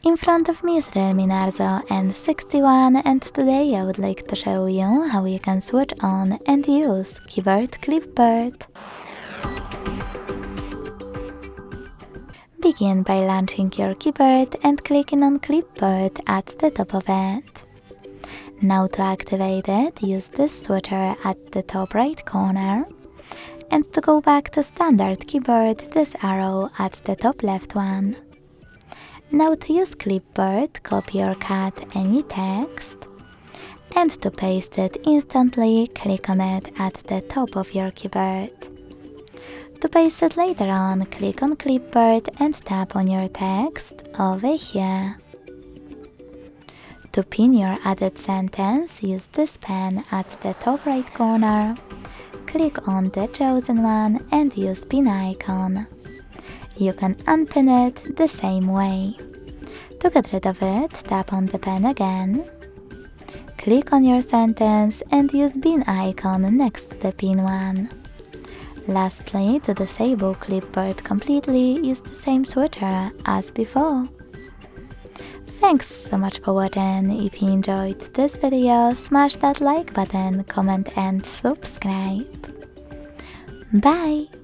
In front of me is Realme Narzo N61 and today I would like to show you how you can switch on and use keyboard Clipboard. Begin by launching your keyboard and clicking on Clipboard at the top of it. Now to activate it, use this switcher at the top right corner. And to go back to standard keyboard, this arrow at the top left one. Now to use Clipboard, copy or cut any text. And to paste it instantly, click on it at the top of your keyboard. To paste it later on, click on Clipboard and tap on your text over here. To pin your added sentence, use this pen at the top right corner. Click on the chosen one and use pin icon. You can unpin it the same way. To get rid of it, tap on the pen again. Click on your sentence and use pin icon next to the pin one. Lastly, to disable Clipboard completely, use the same switcher as before. Thanks so much for watching. If you enjoyed this video, smash that like button, comment and subscribe. Bye!